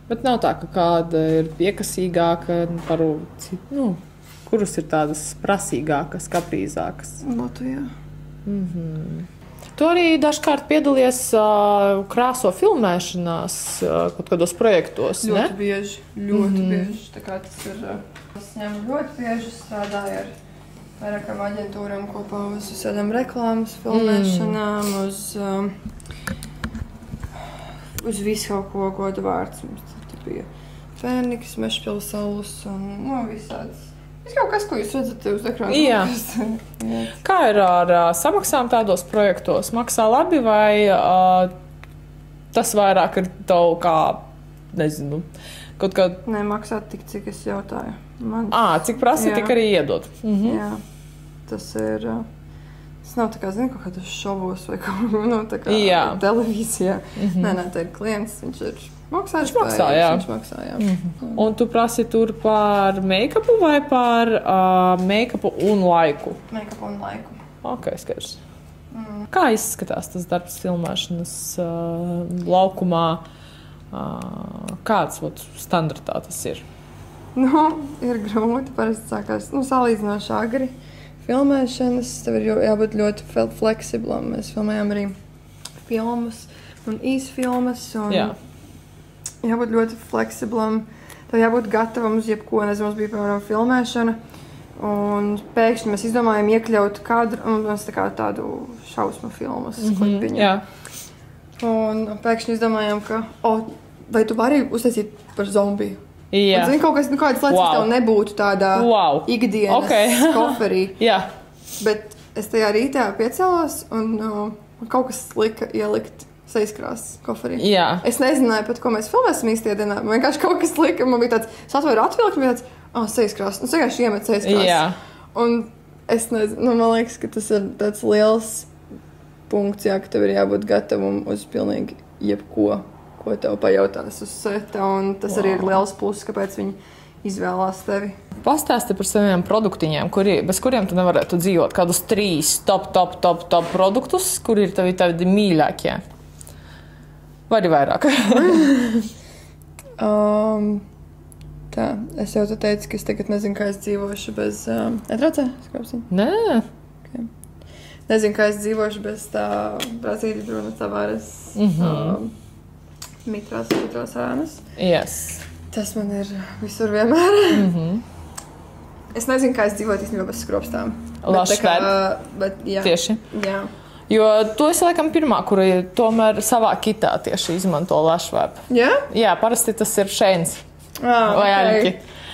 Bet nav tā, ka kāda ir piekasīgāka par citu, kuras ir tādas prasīgākas, kaprīzākas? Būtu, jā. Tu arī dažkārt piedalies krāso filmēšanās kaut kādos projektos, ne? Ļoti bieži. Tā kā tas ir... Es ņemu ļoti bieži, strādāju ar vairākām aģentūrām kopā uz visādām reklāmas filmēšanām, uz visu kaut ko vārds. Tur bija Fēniks, Mešpilsaules un visādas. Viss kaut kas, ko jūs redzat uz ekrāna. Jā. Kā ir ar samaksām tādos projektos? Maksā labi vai tas vairāk ir tev kā, nezinu, kaut kā... Nē, maksā tik, cik es jautāju. Cik prasa, tik arī iedod. Jā, tas ir... Tas nav tā kā, zini, kaut kādos šovos vai kaut tā kā televīzijā. Nē, tā ir klients, viņš ir... Viņš maksā, jā. Un tu prasi tur par make-upu vai par make-upu un laiku? Make-upu un laiku. Ok, skaidrs. Kā izskatās tas darbs filmēšanas laukumā? Kāds standartā tas ir? Ir grūti. Parasti sākās salīdzinoši agri filmēšanas. Tev ir jābūt ļoti fleksiblam. Mēs filmējam arī filmas un īsfilmas. Jābūt ļoti fleksiblam, tev jābūt gatavam uz jebko, nezinu, mums bija, piemēram, filmēšana, un pēkšņi mēs izdomājam iekļaut kadru, un mēs tā kā tādu šausmu filmas klipiņu. Un pēkšņi izdomājam, ka, vai tu vari uztaisīt par zombiju? Un, zini, kaut kas, kādas lietas tev nebūtu tādā ikdienas koferī. Bet es tajā rītā piecēlos, un kaut kas lika ielikt sejas koferī. Es nezināju pat, ko mēs filmēsim īstajā dienā. Man vienkārši kaut kas lika, man bija tāds, es atvēru atvilkt, man bija tāds, sejas krāsas. Un es vienkārši iemet sejas krāsas. Un es nezinu, man liekas, ka tas ir tāds liels punkts, ka tev ir jābūt gatavam uz pilnīgi jebko, ko tev pajautās uz seta. Un tas arī ir liels pluss, kāpēc viņi izvēlās tevi. Pastāsti par saviem produktiņiem, bez kuriem tu nevarētu dzīvot. Kādus 3 top produktus, kuri ir tavi mīļākie? Vai arī vairāk? Tā, es jau teicu, ka es tagad nezinu, kā es dzīvošu bez... Netraucē? Nē. Okay. Nezinu, kā es dzīvošu bez tā Brazīļa Bruna Tavares mitrās ēnas. Tas man ir visur vienmēr. Es nezinu, kā es dzīvotu īstenībā bez skropstām. Tieši. Jā. Jo tu esi laikam pirmā, kura tomēr savā kitā tieši izmanto lašvēpu. Jā, parasti tas ir Šeins vai Aļķi.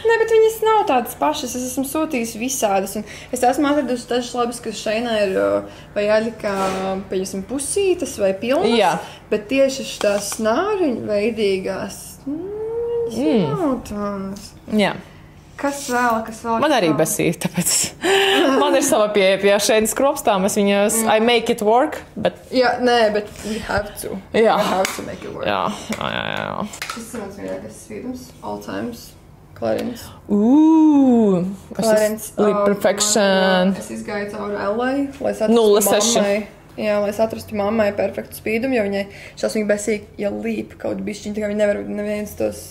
Nē, bet viņas nav tādas pašas. Es esmu sūtījis visādas. Un es esmu atradusi dažas labas, ka Šeinā ir vai Aļķā, pieņemsim, pusītas vai pilnas. Bet tieši tās nāriņu veidīgās, nav tādas. Jā. Kas vēl? Man arī besīja, tāpēc man ir sava pie Šeinas kropstām. Es viņas, I make it work, bet... bet we have to. We have to make it work. Jā. Šis ir mans vienīgais svīdums, all times, Clarins. Clarins, Lip Perfection. Es izgāju cauri LA, lai satrastu mammai. Lai satrastu mammai perfektu spīdumu, jo viņai šās viņa besīja, ja Lip kaut bišķiņ, tā kā viņa nevar neviens tos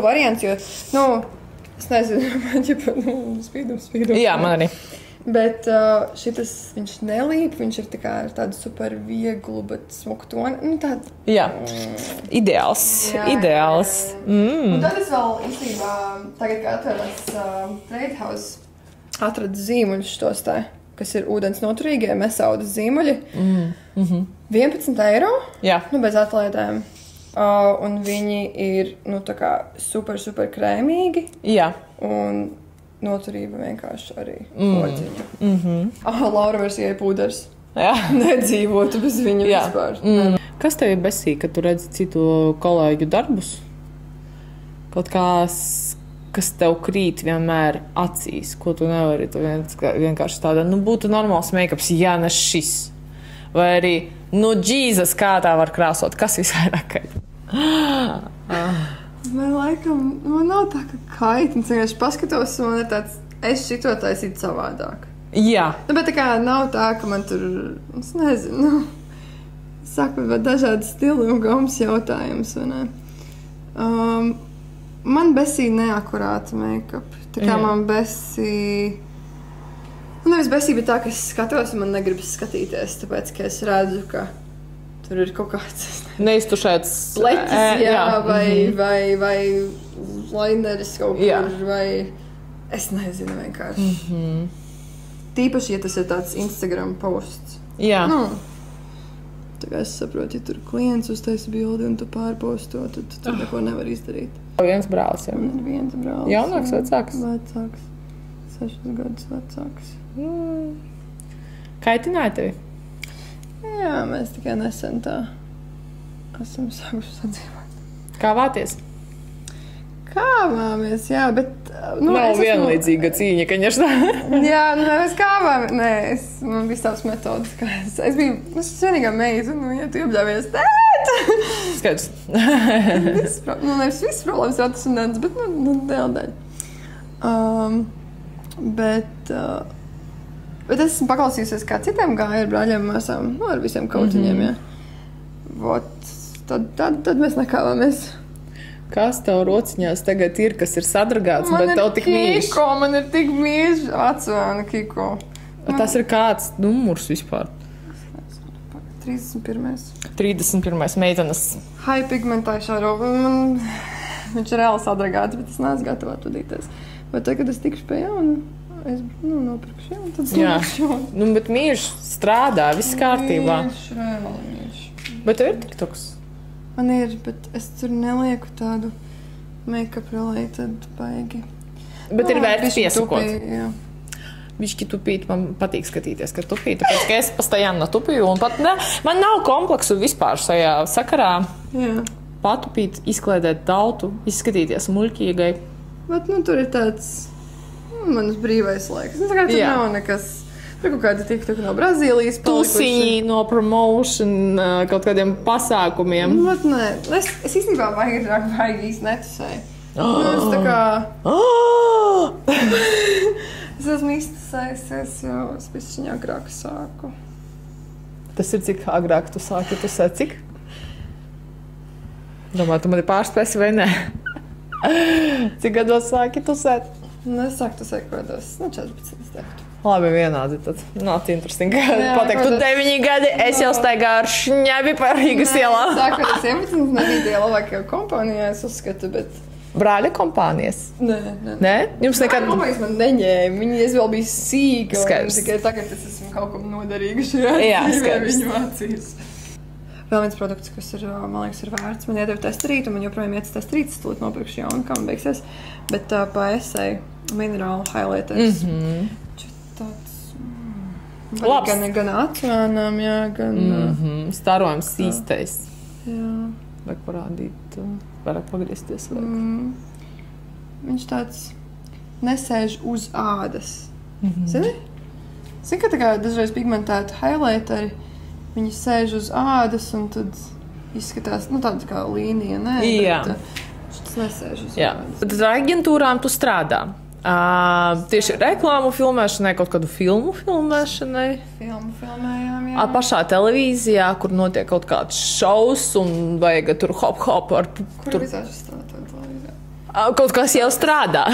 variants, jo, es nezinu, man spīdums. Jā, man arī. Bet šitas, viņš nelīp, viņš ir tādu super vieglu, bet smuku toni. Jā, ideāls. Un tad es vēl īstenībā, tagad, kā atvērās Trade House, atradu zīmuļus šos kas ir ūdens noturīgie, mesaudas zīmuļi. 11 eiro, bez atlaidēm. Un viņi ir, super krēmīgi. Un noturība vienkārši arī podziņa. Laura versijai pūders. nedzīvotu bez viņa vispār. Kas tev ir besī, kad tu redzi citu kolēģu darbus? Kaut kas tev krīt vienmēr acīs, ko tu nevari, tu vienkārši tāda, būtu normāls make-ups, ja ne šis. Vai arī, Jesus, kā tā var krāsot, kas visvairāk kait? Man laikam, man nav tā, ka kait, un vienkārši paskatos, un man ir tāds, es šito taisītu savādāk. Jā. Bet tā kā nav tā, ka man tur, es nezinu, saku, bet dažādi stili un gaumas jautājums, vai ne? Man besī neakurāta make-up. Tā kā man besī... Nevis besī, bet tā, ka es skatos un man negribas skatīties, tāpēc, ka es redzu, ka tur ir kaut kāds... Neiztušēts... Pleķis, vai lineris kaut kur, vai... Es nezinu vienkārši. Tīpaši, ja tas ir tāds Instagram posts. Jā. Tā kā es saprotu, ja tur klients uztaisa bildi un tu pārposto, tad tu neko nevar izdarīt. Viens brālis jau. Man ir viens brālis. Jaunāks, vecāks? Vecāks. 6 gadus vecāks. Kaitināja tevi? Jā, mēs tikai nesen tā esam sākuši sadzīvot. Kāvāties? Kāvāmies, jā, bet... Nav vienlīdzīga cīņa, ka ņešā. Jā, mēs kāvāmies. Nē, man bija tās metodas, ka es biju vienīgā meita, ja tu iebļāvies tēt. Skaidrs. Nevis viss problēmas jau tas un nens, bet dēļ. Bet es esmu paklausījusies, kā citiem gāja ar brāļiem māsām, ar visiem kautiņiem, jā. Tad mēs nekāvāmies. Kas tev rociņās tagad ir, kas ir sadragāts, bet tev tik mīļš? Man ir tik mīļš, atsvēna Kiko. Tas ir kāds numurs vispār? 31. 31. meitenes. High pigmentation robe. Viņš ir reāli sadragāts, bet es neesmu gatavā tudīties. Bet tagad es tikšu pie jauna, es nopirkšu jaunu, tad nopirkšu jaunu. Bet mīļš strādā, viss kārtībā. Mīļš, reāli mīļš. Bet tev ir TikToks? Man ir, bet es tur nelieku tādu make-up related baigi. Bet ir vērts piesakot. Jā. Bišķi tupīt, man patīk skatīties, ka tupīt, tāpēc, ka es pastajām tupīju, un pat man nav kompleksu vispār šajā sakarā. Jā. Patupīt, izkliedēt tautu, izskatīties muļķīgai. Bet, tur ir tāds, manas brīvais laiks. Tā kā tur nav nekas... Tur kaut kāda TikTok no Brazīlijas palikuši. Tusiņi no promotion, kaut kādiem pasākumiem. Nē, es īstenībā vajag īsti netusēju. Es tā kā... Es esmu iztusējusies, jo es bišķiņ agrāk sāku. Tas ir cik agrāk tu sāki tusēt, cik? Domāju, tu mani pārspēsi vai ne? Cik gados sāki tusēt? Es sāku tusēt kādos, 14 teiktu. Labi, vienādi tad. Not interesting. Pateikt, tu 9 gadi, es jau staigāju ar šņabi par Rīgas ielām. Sākot, es 11 nebija tie labākie kompānijā, es uzskatu, bet... Brāļa kompānijas? Nē. Nē? Jums nekad... Kompānijas man neņēma, viņi es vēl biju sīga. Skaidrs. Tikai tagad es esmu kaut kam noderīga šajā dzīvē viņu acīs. Vēl viens produkts, kas ir, man liekas, ir vērts. Man iedeva testerīt, un man joprojām iet testerītas, tūlīt nopirkšu jaunu, kā man beigsies. Bet pa esai minerālu highlighters. Labs. Gan atvērnām, jā, gan... Starojums īstais. Jā. Vajag parādīt, vairāk pagriezties. Viņš tāds nesēž uz ādas. Zini? Zini, ka tā kā dažreiz pigmentēti highlighteri, viņi sēž uz ādas un tad izskatās, tāda kā līnija, nē, bet tas nesēž uz ādas. Bet ar aģentūrām tu strādā? Tieši reklāmu filmēšanai, kaut kādu filmu filmēšanai. Filmu filmējām, jā. Pašā televīzijā, kur notiek kaut kāds šovs un vajag tur hop ar... Kur visāši strādā televīzijā? Kaut kas jau strādā.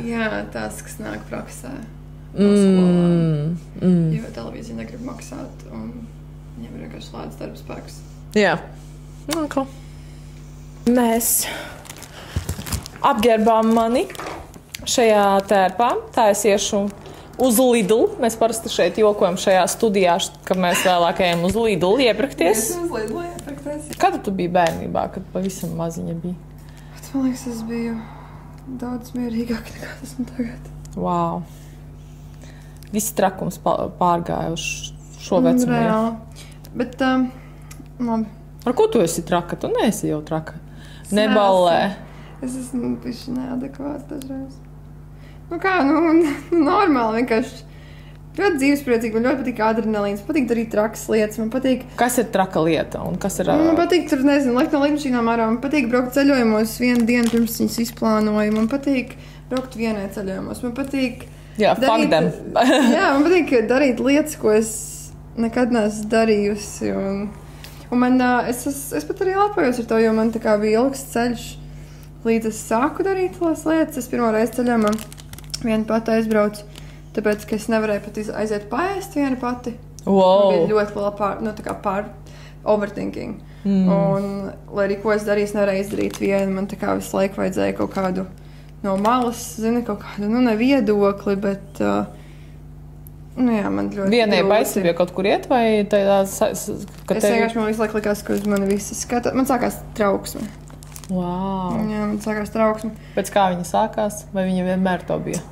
Jā, tās, kas nāk praksē. Jo televīzija negrib maksāt un viņiem ir vienkārši lēts darba spēks. Jā. Mēs apģērbām mani šajā tērpā, tā es iešu uz Lidl. Mēs parasti šeit jokojam šajā studijā, ka mēs vēlāk ejam uz Lidl iepirkties. Mēs uz Lidl iepirkties. Kad tu biji bērnībā, kad pavisam maziņa bija? Man liekas, es biju daudz mierīgāk nekā esmu tagad. Wow. Visi trakums pārgāja uz šo vecumu. Reāli. Bet, labi. Ar ko tu esi traka? Tu neesi jau traka. Neballē. Es esmu bišķi neadekvāts dažreiz. Normāli vienkārši. Ļoti dzīvespriecīgi, man ļoti patīk adrenalīns, man patīk darīt trakas lietas, man patīk... Kas ir traka lieta un kas ir... Man patīk tur, nezinu, likt no lidmašīnām ārā, man patīk braukt ceļojumos vienu dienu pirms viņas izplānoju, man patīk braukt vienai ceļojumos, man patīk... Jā, fuck them. Jā, man patīk darīt lietas, ko es nekad neesmu darījusi, un man, es pat arī lepojos ar to, jo man tā kā bija ilgs ceļš, līdz es sāku darīt tās lietas, es pirmo reizi ceļojumā vienu pati aizbraucu. Tāpēc, ka es nevarēju pat aiziet paēst viena pati. Wow. Bija ļoti liela pār overthinking. Un, lai arī ko es darīju, es nevarēju izdarīt vienu. Man tā kā visu laiku vajadzēja kaut kādu no malas, kaut kādu, ne viedokli, bet, jā, man ļoti vienai baisi bija kaut kur iet, vai tādā... Es vienkārši man visu laiku likās, ka uz mani visi skata. Man sākās trauksme. Wow. Jā, man sākās trauksme. Pēc kā viņa sākās, vai viņa vienmēr to bija?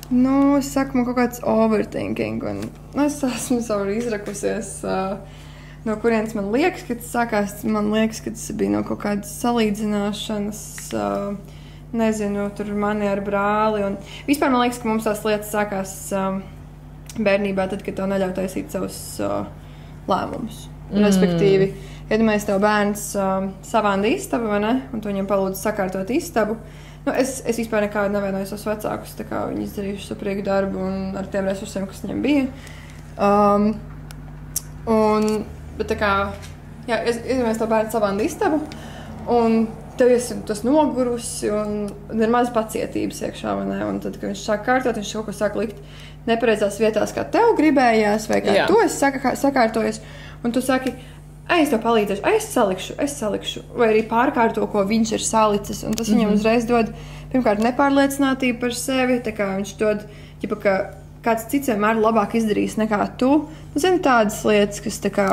Es saku, man kaut kāds overthinking, un es esmu savu izrakusies, no kurienes man liekas, ka tas sākās, man liekas, ka tas bija no kaut kādas salīdzināšanas, nezinu, tur mani ar brāli, un vispār man liekas, ka mums tās lietas sākās bērnībā, tad, kad tev neļauj taisīt savus lēmumus. Respektīvi, iedomājies tev bērns savāda istabu, vai ne, un tu viņam palūdz sakārtot istabu. Es vispār nekādu nevienoju savus vecākus, tā kā viņi izdarījuši superīgu darbu un ar tiem resursiem, kas viņiem bija. Bet tā kā, jā, iedomājies tev bērnu savāda istabu, un tev esi tas nogurusi, un ir maz pacietības iekšā, vai ne? Un tad, kad viņš sāk kārtot, viņš kaut ko sāk likt nepareizās vietās, kā tev gribējās, vai kā tu esi sakārtojies, un tu saki, es tev palīdzēšu, es salikšu, vai arī pārkārto, ko viņš ir salicis, un tas viņam uzreiz dod, pirmkārt, nepārliecinātību par sevi, tā kā viņš dod, ģipa, ka kāds cits vienmēr labāk izdarīs nekā tu. Zini, tādas lietas, kas tā kā,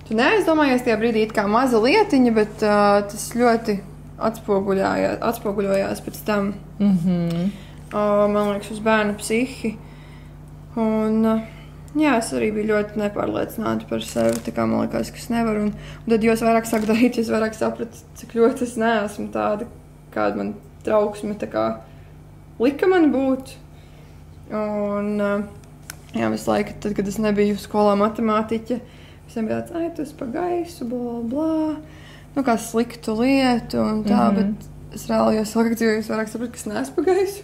tu neaizdomājies tajā brīdī it kā maza lietiņa, bet tas ļoti atspoguļojās pēc tam. Man liekas, uz bērnu psihi, un... Jā, es arī biju ļoti nepārliecināta par sevi, tā kā man liekas, ka es nevaru, un tad, jo es vairāk sāku darīt, es vairāk sapratu, cik ļoti es neesmu tāda, kāda man trauksme tā kā lika man būt. Un, jā, visu laiku, tad, kad es nebiju skolā matemātiķe, visiem bija tāds, tu esi pa gaisu, blā, blā, kā sliktu lietu un tā, bet es reāli, jo es vairāk sapratu, ka es neesmu pa gaisu.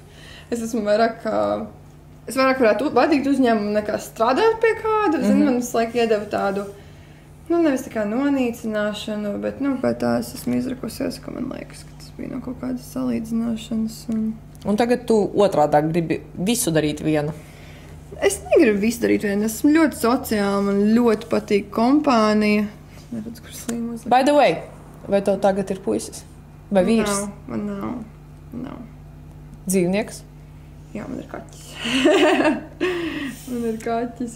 Es vairāk varētu vadīt uzņēmumu nekā strādāt pie kāda. Man visu laiku iedeva tādu, nevis tā kā nonīcināšanu, bet, bet tā es esmu izrakusies, ka man liekas, ka tas bija no kaut kādas salīdzināšanas. Un tagad tu otrādāk gribi visu darīt viena? Es negribu visu darīt viena. Es esmu ļoti sociāla, man ļoti patīk kompānija. Es neredzu, kur slīmos. By the way, vai tev tagad ir puisis? Vai vīrs? Man nav. Dzīvnieks? Jā, man ir kaķis.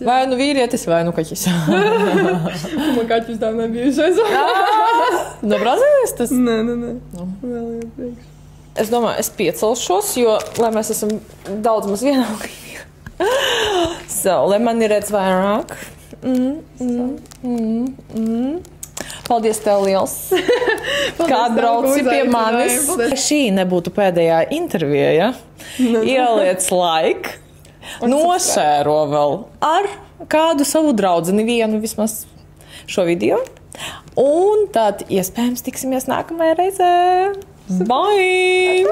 Jā. Vai nu vīrietis, vai nu kaķis. Man kaķis tā nebijušais. Brazīlijas tas? Nē. Vēl iepriekš. Es domāju, es piecelšos, jo, lai mēs esam daudz maz vienā līmenī. Lai man ir redz vairāk. Paldies tev liels, kā atbrauci pie manis. Šī nebūtu pēdējā intervija, ja? Ieliec like, nošēro vēl ar kādu savu draudzeni vienu vismaz šo video. Un tad iespējams tiksimies nākamajā reizē. Bye!